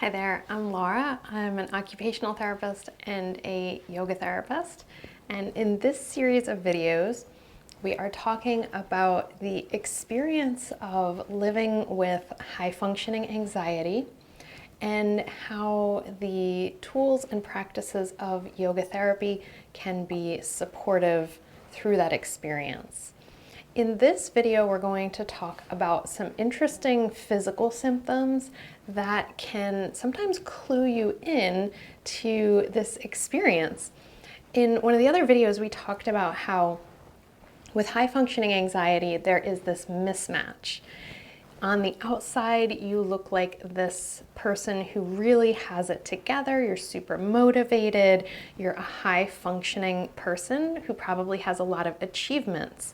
Hi there, I'm Laura. I'm an occupational therapist and a yoga therapist. And in this series of videos, we are talking about the experience of living with high functioning anxiety and how the tools and practices of yoga therapy can be supportive through that experience. In this video, we're going to talk about some interesting physical symptoms that can sometimes clue you in to this experience. In one of the other videos, we talked about how with high functioning anxiety, there is this mismatch. On the outside, you look like this person who really has it together. You're super motivated. You're a high functioning person who probably has a lot of achievements.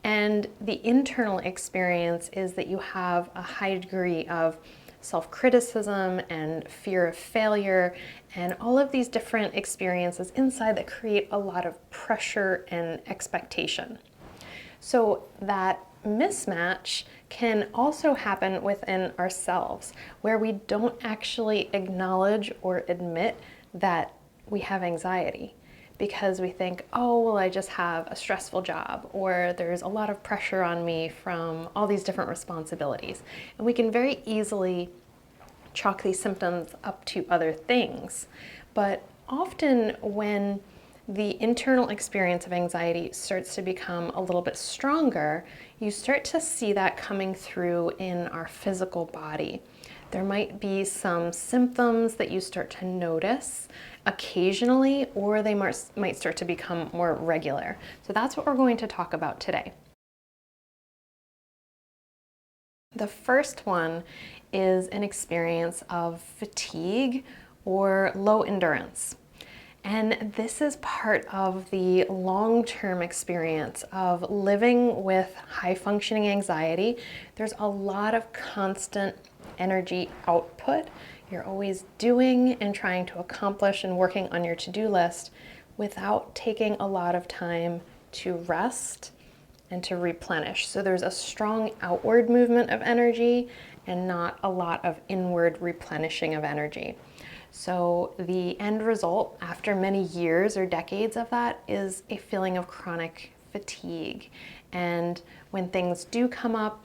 And the internal experience is that you have a high degree of self-criticism and fear of failure and all of these different experiences inside that create a lot of pressure and expectation. So that mismatch can also happen within ourselves, where we don't actually acknowledge or admit that we have anxiety, because we think, oh, well, I just have a stressful job, or there's a lot of pressure on me from all these different responsibilities. And we can very easily chalk these symptoms up to other things. But often when the internal experience of anxiety starts to become a little bit stronger, you start to see that coming through in our physical body. There might be some symptoms that you start to notice occasionally, or they might start to become more regular. So that's what we're going to talk about today. The first one is an experience of fatigue or low endurance. And this is part of the long-term experience of living with high-functioning anxiety. There's a lot of constant energy output. You're always doing and trying to accomplish and working on your to-do list without taking a lot of time to rest and to replenish. So there's a strong outward movement of energy and not a lot of inward replenishing of energy. So the end result after many years or decades of that is a feeling of chronic fatigue. And when things do come up,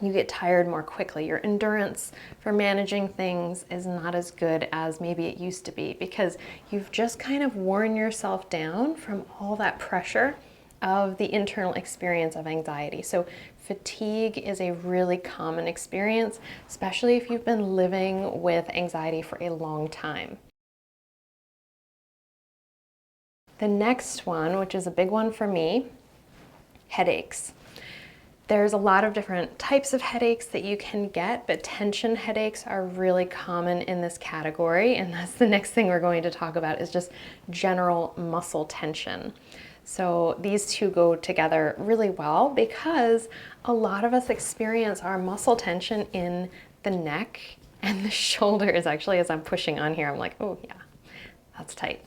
you get tired more quickly. Your endurance for managing things is not as good as maybe it used to be, because you've just kind of worn yourself down from all that pressure of the internal experience of anxiety. So fatigue is a really common experience, especially if you've been living with anxiety for a long time. The next one, which is a big one for me, headaches. There's a lot of different types of headaches that you can get, but tension headaches are really common in this category. And that's the next thing we're going to talk about, is just general muscle tension. So these two go together really well, because a lot of us experience our muscle tension in the neck and the shoulders. Actually, as I'm pushing on here, I'm like, oh yeah, that's tight.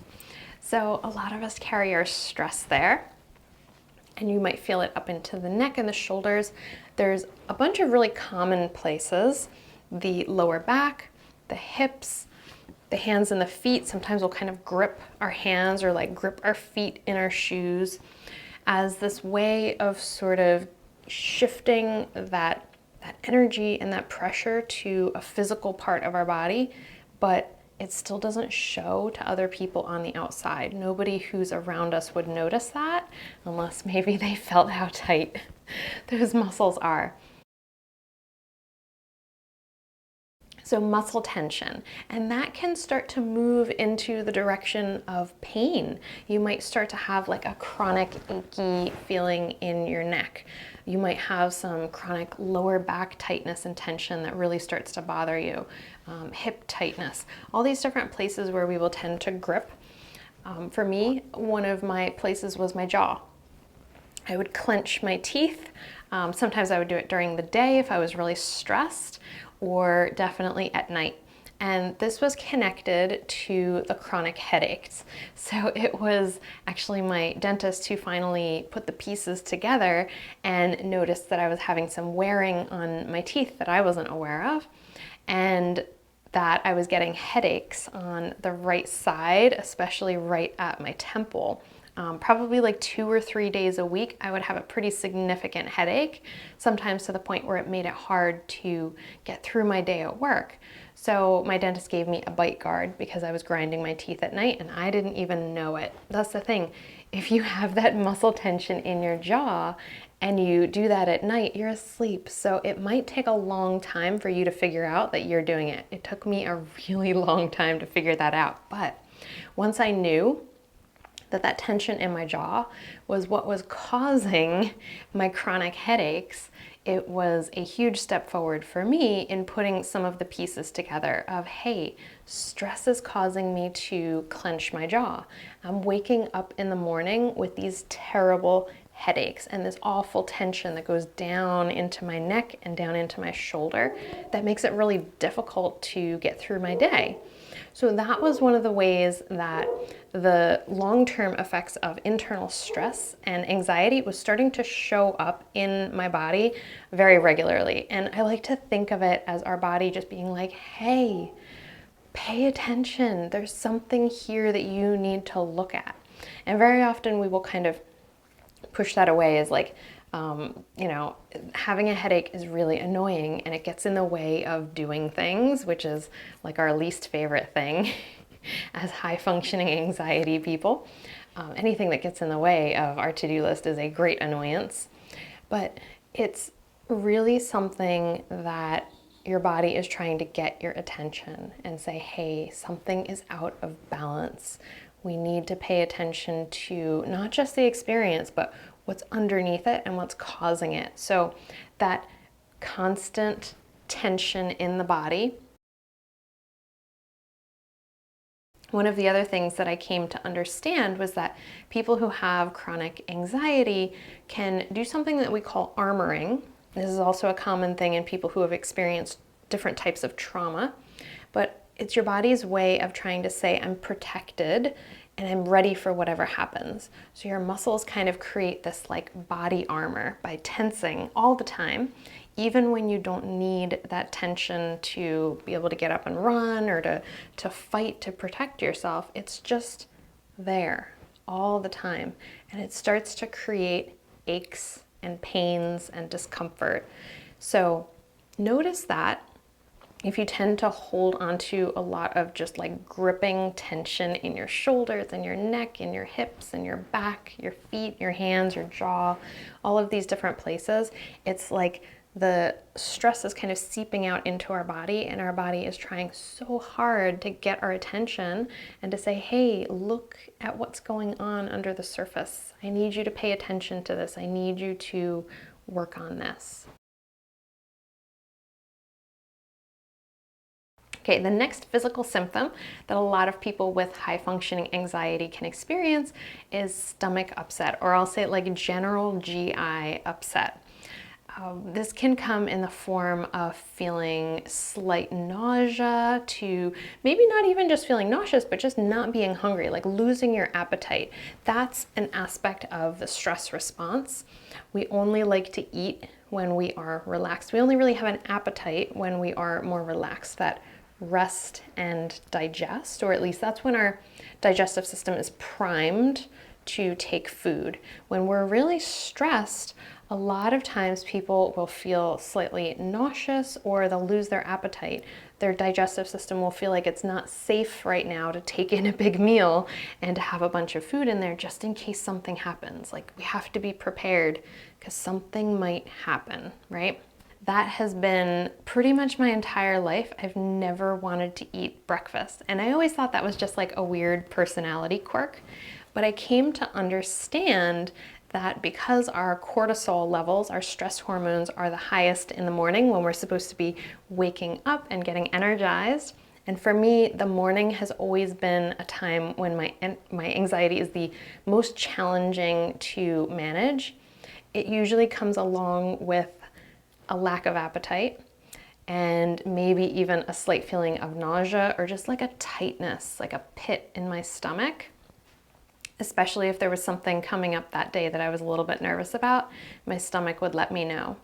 So a lot of us carry our stress there, and you might feel it up into the neck and the shoulders. There's a bunch of really common places: the lower back, the hips, the hands and the feet. Sometimes we'll kind of grip our hands or like grip our feet in our shoes as this way of sort of shifting that energy and that pressure to a physical part of our body, but it still doesn't show to other people on the outside. Nobody who's around us would notice that unless maybe they felt how tight those muscles are. So muscle tension, and that can start to move into the direction of pain. You might start to have like a chronic achy feeling in your neck. You might have some chronic lower back tightness and tension that really starts to bother you. Hip tightness, all these different places where we will tend to grip. For me, one of my places was my jaw. I would clench my teeth. Sometimes I would do it during the day if I was really stressed, or definitely at night. And this was connected to the chronic headaches. So it was actually my dentist who finally put the pieces together and noticed that I was having some wearing on my teeth that I wasn't aware of. And that I was getting headaches on the right side, especially right at my temple. Probably like 2 or 3 days a week, I would have a pretty significant headache, sometimes to the point where it made it hard to get through my day at work. So my dentist gave me a bite guard because I was grinding my teeth at night and I didn't even know it. That's the thing. If you have that muscle tension in your jaw and you do that at night, you're asleep. So it might take a long time for you to figure out that you're doing it. It took me a really long time to figure that out. But once I knew that tension in my jaw was what was causing my chronic headaches, it was a huge step forward for me in putting some of the pieces together of, hey, stress is causing me to clench my jaw. I'm waking up in the morning with these terrible headaches and this awful tension that goes down into my neck and down into my shoulder that makes it really difficult to get through my day. So that was one of the ways that the long-term effects of internal stress and anxiety was starting to show up in my body very regularly. And I like to think of it as our body just being like, hey, pay attention. There's something here that you need to look at. And very often we will kind of push that away as like, having a headache is really annoying and it gets in the way of doing things, which is like our least favorite thing as high functioning anxiety people. Anything that gets in the way of our to-do list is a great annoyance, but it's really something that your body is trying to get your attention and say, hey, something is out of balance. We need to pay attention to not just the experience, but what's underneath it and what's causing it. So that constant tension in the body. One of the other things that I came to understand was that people who have chronic anxiety can do something that we call armoring. This is also a common thing in people who have experienced different types of trauma, but it's your body's way of trying to say, I'm protected and I'm ready for whatever happens. So your muscles kind of create this like body armor by tensing all the time, even when you don't need that tension to be able to get up and run or to fight to protect yourself. It's just there all the time. And it starts to create aches and pains and discomfort. So notice that. If you tend to hold onto a lot of just like gripping tension in your shoulders and your neck and your hips and your back, your feet, your hands, your jaw, all of these different places, it's like the stress is kind of seeping out into our body and our body is trying so hard to get our attention and to say, hey, look at what's going on under the surface. I need you to pay attention to this. I need you to work on this. Okay, the next physical symptom that a lot of people with high functioning anxiety can experience is stomach upset, or I'll say like general GI upset. This can come in the form of feeling slight nausea to maybe not even just feeling nauseous, but just not being hungry, like losing your appetite. That's an aspect of the stress response. We only like to eat when we are relaxed. We only really have an appetite when we are more relaxed. That rest and digest, or at least that's when our digestive system is primed to take food. When we're really stressed, a lot of times people will feel slightly nauseous or they'll lose their appetite. Their digestive system will feel like it's not safe right now to take in a big meal and to have a bunch of food in there just in case something happens. Like we have to be prepared because something might happen, right? That has been pretty much my entire life. I've never wanted to eat breakfast. And I always thought that was just like a weird personality quirk. But I came to understand that because our cortisol levels, our stress hormones, are the highest in the morning when we're supposed to be waking up and getting energized. And for me, the morning has always been a time when my anxiety is the most challenging to manage. It usually comes along with a lack of appetite and maybe even a slight feeling of nausea or just like a tightness, like a pit in my stomach. especially if there was something coming up that day that I was a little bit nervous about, my stomach would let me know.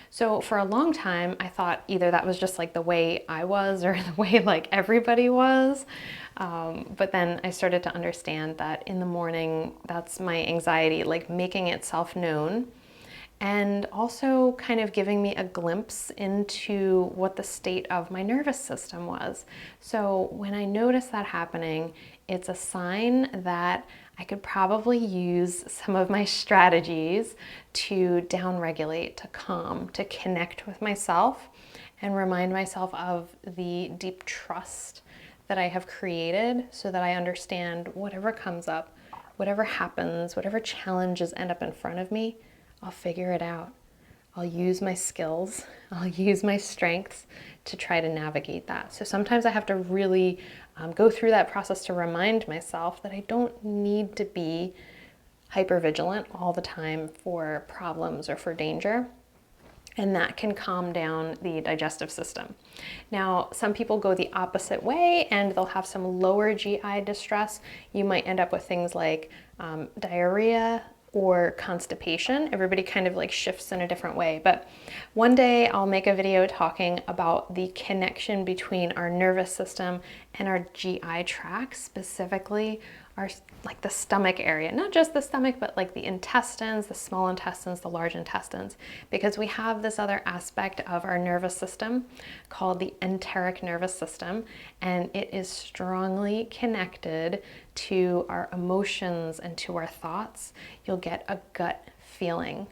So for a long time, I thought either that was just like the way I was or the way like everybody was. But then I started to understand that in the morning, that's my anxiety, like making itself known, and also kind of giving me a glimpse into what the state of my nervous system was. So when I notice that happening, it's a sign that I could probably use some of my strategies to downregulate, to calm, to connect with myself and remind myself of the deep trust that I have created so that I understand whatever comes up, whatever happens, whatever challenges end up in front of me, I'll figure it out. I'll use my skills, I'll use my strengths to try to navigate that. So sometimes I have to really go through that process to remind myself that I don't need to be hypervigilant all the time for problems or for danger. And that can calm down the digestive system. Now, some people go the opposite way and they'll have some lower GI distress. You might end up with things like diarrhea or constipation. Everybody kind of like shifts in a different way. But one day I'll make a video talking about the connection between our nervous system and our GI tract, specifically our like the stomach area, not just the stomach, but like the intestines, the small intestines, the large intestines, because we have this other aspect of our nervous system called the enteric nervous system, and it is strongly connected to our emotions and to our thoughts. You'll get a gut feeling.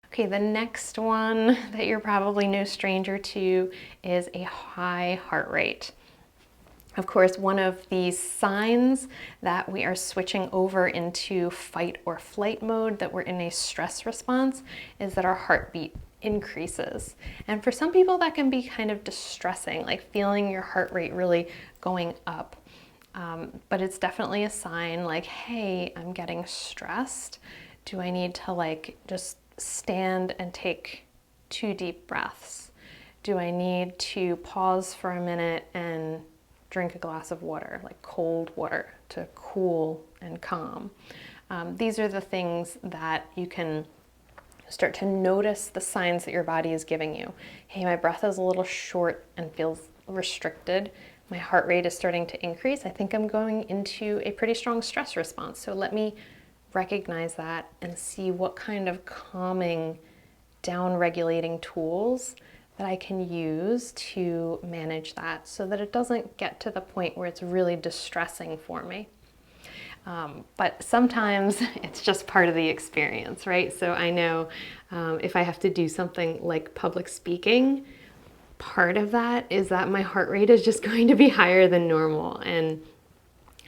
Okay, the next one that you're probably no stranger to is a high heart rate. Of course, one of the signs that we are switching over into fight or flight mode, that we're in a stress response, is that our heartbeat increases. And for some people that can be kind of distressing, like feeling your heart rate really going up. But it's definitely a sign like, hey, I'm getting stressed. Do I need to like just stand and take 2 deep breaths? Do I need to pause for a minute and drink a glass of water, like cold water, to cool and calm? These are the things that you can start to notice, the signs that your body is giving you. Hey, my breath is a little short and feels restricted. My heart rate is starting to increase. I think I'm going into a pretty strong stress response. So let me recognize that and see what kind of calming, down-regulating tools that I can use to manage that so that it doesn't get to the point where it's really distressing for me. But sometimes it's just part of the experience, right? So I know if I have to do something like public speaking, part of that is that my heart rate is just going to be higher than normal, and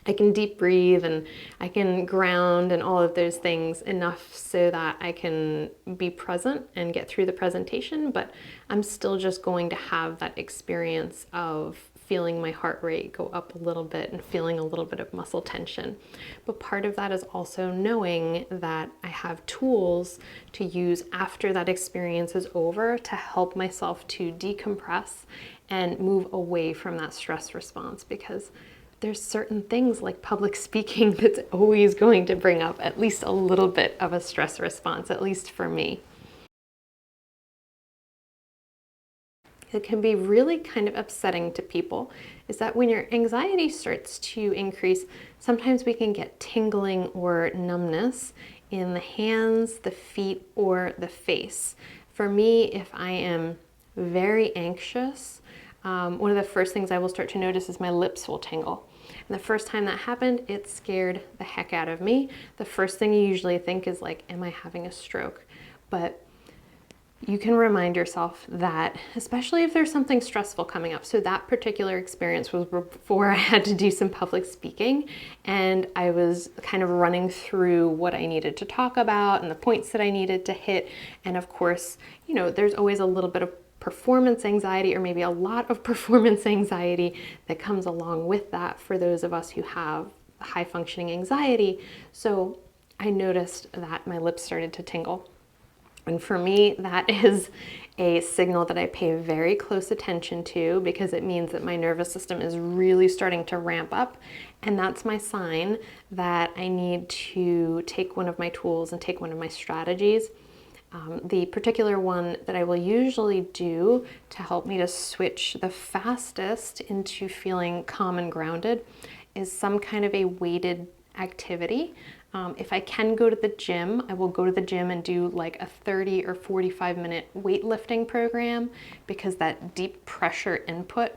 I can deep breathe and I can ground and all of those things enough so that I can be present and get through the presentation, but I'm still just going to have that experience of feeling my heart rate go up a little bit and feeling a little bit of muscle tension. But part of that is also knowing that I have tools to use after that experience is over to help myself to decompress and move away from that stress response, because there's certain things like public speaking that's always going to bring up at least a little bit of a stress response, at least for me. It can be really kind of upsetting to people is that when your anxiety starts to increase, sometimes we can get tingling or numbness in the hands, the feet, or the face. For me, if I am very anxious, one of the first things I will start to notice is my lips will tingle. And the first time that happened, it scared the heck out of me. The first thing you usually think is like, am I having a stroke? But you can remind yourself that, especially if there's something stressful coming up. So that particular experience was before I had to do some public speaking, and I was kind of running through what I needed to talk about and the points that I needed to hit. And of course, you know, there's always a little bit of performance anxiety, or maybe a lot of performance anxiety that comes along with that for those of us who have high functioning anxiety. So I noticed that my lips started to tingle. And for me, that is a signal that I pay very close attention to, because it means that my nervous system is really starting to ramp up. And that's my sign that I need to take one of my tools and take one of my strategies. The particular one that I will usually do to help me to switch the fastest into feeling calm and grounded is some kind of a weighted activity. If I can go to the gym, I will go to the gym and do like a 30 or 45-minute weightlifting program, because that deep pressure input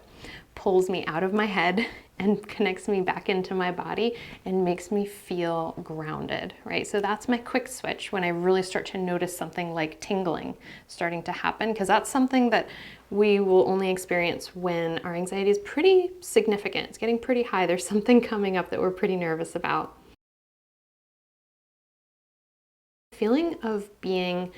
pulls me out of my head and connects me back into my body and makes me feel grounded, right? So that's my quick switch when I really start to notice something like tingling starting to happen, because that's something that we will only experience when our anxiety is pretty significant. It's getting pretty high. There's something coming up that we're pretty nervous about. Feeling of being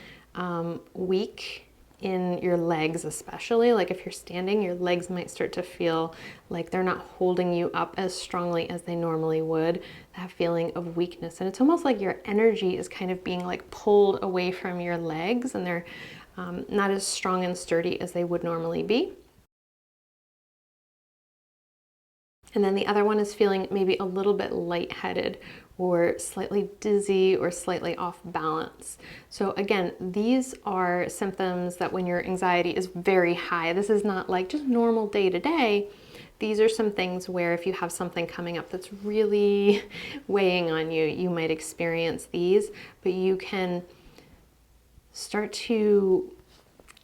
weak in your legs, especially, like if you're standing, your legs might start to feel like they're not holding you up as strongly as they normally would. That feeling of weakness, and it's almost like your energy is kind of being like pulled away from your legs, and they're not as strong and sturdy as they would normally be. And then the other one is feeling maybe a little bit lightheaded or slightly dizzy or slightly off balance. So again, these are symptoms that when your anxiety is very high, this is not like just normal day to day. These are some things where if you have something coming up that's really weighing on you, you might experience these, but you can start to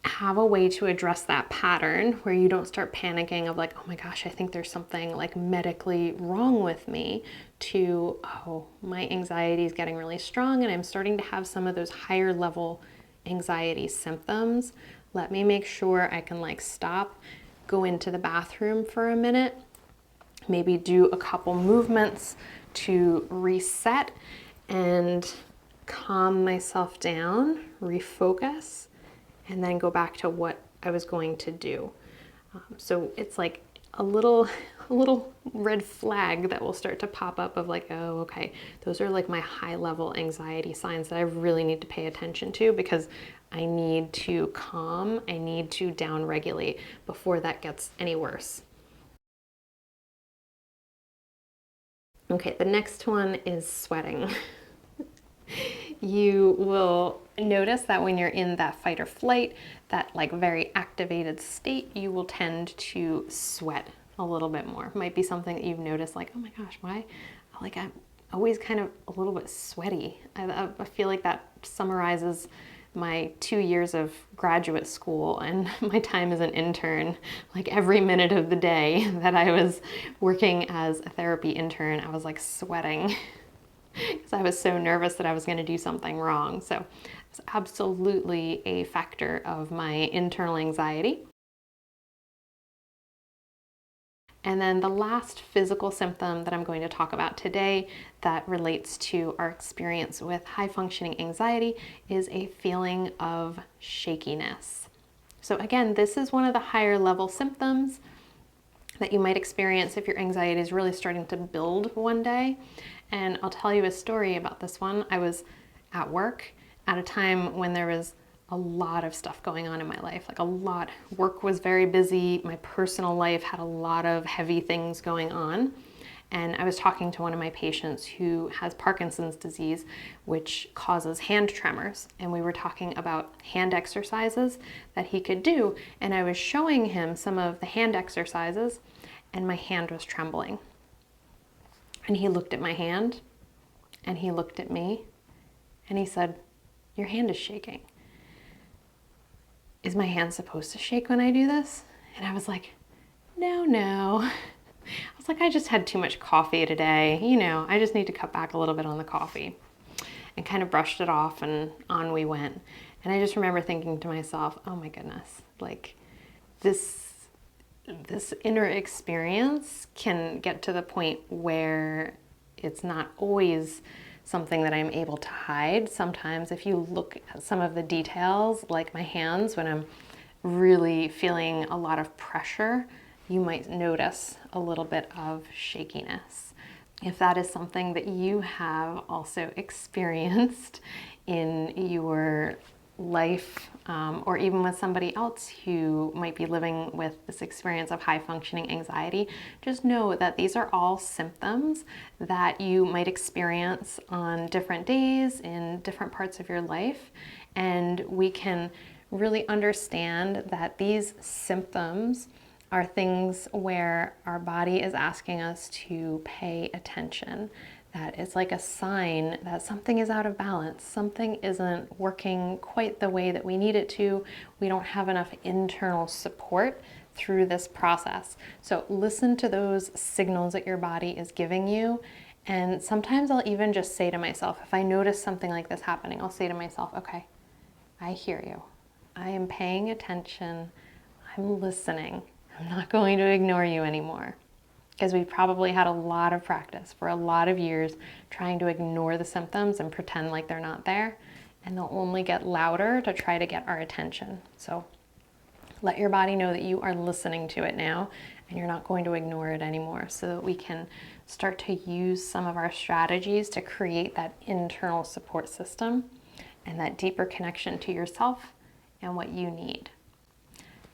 have a way to address that pattern where you don't start panicking of like, oh my gosh, I think there's something like medically wrong with me, to, oh, my anxiety is getting really strong and I'm starting to have some of those higher level anxiety symptoms. Let me make sure I can like stop, go into the bathroom for a minute, maybe do a couple movements to reset and calm myself down, refocus, and then go back to what I was going to do. So it's like a little red flag that will start to pop up of like, oh, okay, those are like my high level anxiety signs that I really need to pay attention to, because I need to calm, I need to down regulate before that gets any worse. Okay, the next one is sweating. You will notice that when you're in that fight or flight, that like very activated state, you will tend to sweat a little bit more. It might be something that you've noticed, like, oh my gosh, why? Like I'm always kind of a little bit sweaty. I feel like that summarizes my 2 years of graduate school and my time as an intern. Like every minute of the day that I was working as a therapy intern, I was like sweating because I was so nervous that I was going to do something wrong. So it's absolutely a factor of my internal anxiety. And then the last physical symptom that I'm going to talk about today that relates to our experience with high functioning anxiety is a feeling of shakiness. So again, this is one of the higher level symptoms that you might experience if your anxiety is really starting to build one day. And I'll tell you a story about this one. I was at work at a time when there was a lot of stuff going on in my life, like a lot. Work was very busy. My personal life had a lot of heavy things going on. And I was talking to one of my patients who has Parkinson's disease, which causes hand tremors. And we were talking about hand exercises that he could do. And I was showing him some of the hand exercises, and my hand was trembling. And he looked at my hand, and he looked at me, and he said, "Your hand is shaking. Is my hand supposed to shake when I do this?" And I was like, no. I was like, I just had too much coffee today. You know, I just need to cut back a little bit on the coffee. And kind of brushed it off, and on we went. And I just remember thinking to myself, oh my goodness, like this inner experience can get to the point where it's not always something that I'm able to hide. Sometimes if you look at some of the details, like my hands, when I'm really feeling a lot of pressure, you might notice a little bit of shakiness. If that is something that you have also experienced in your life, or even with somebody else who might be living with this experience of high functioning anxiety, just know that these are all symptoms that you might experience on different days in different parts of your life. And we can really understand that these symptoms are things where our body is asking us to pay attention. That it's like a sign that something is out of balance, something isn't working quite the way that we need it to. We don't have enough internal support through this process. So listen to those signals that your body is giving you. And sometimes I'll even just say to myself, if I notice something like this happening, I'll say to myself, okay, I hear you. I am paying attention. I'm listening. I'm not going to ignore you anymore. Because we've probably had a lot of practice for a lot of years trying to ignore the symptoms and pretend like they're not there, and they'll only get louder to try to get our attention. So let your body know that you are listening to it now and you're not going to ignore it anymore, so that we can start to use some of our strategies to create that internal support system and that deeper connection to yourself and what you need.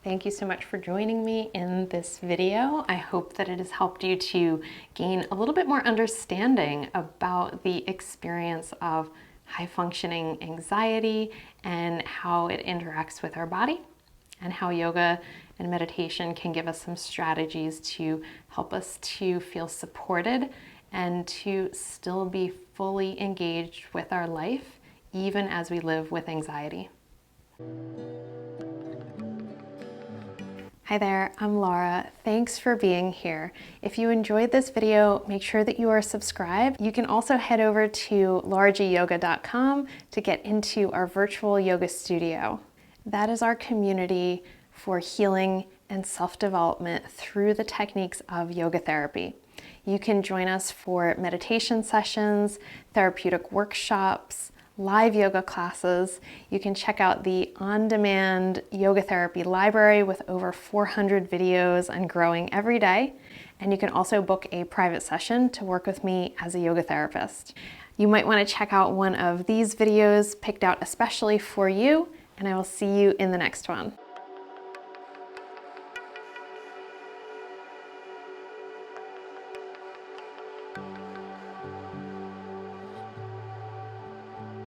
Thank you so much for joining me in this video. I hope that it has helped you to gain a little bit more understanding about the experience of high functioning anxiety and how it interacts with our body, and how yoga and meditation can give us some strategies to help us to feel supported and to still be fully engaged with our life, even as we live with anxiety. Hi there, I'm Laura. Thanks for being here. If you enjoyed this video, make sure that you are subscribed. You can also head over to lauragyoga.com to get into our virtual yoga studio. That is our community for healing and self-development through the techniques of yoga therapy. You can join us for meditation sessions, therapeutic workshops, live yoga classes. You can check out the on-demand yoga therapy library with over 400 videos and growing every day. And you can also book a private session to work with me as a yoga therapist. You might want to check out one of these videos picked out especially for you, and I will see you in the next one.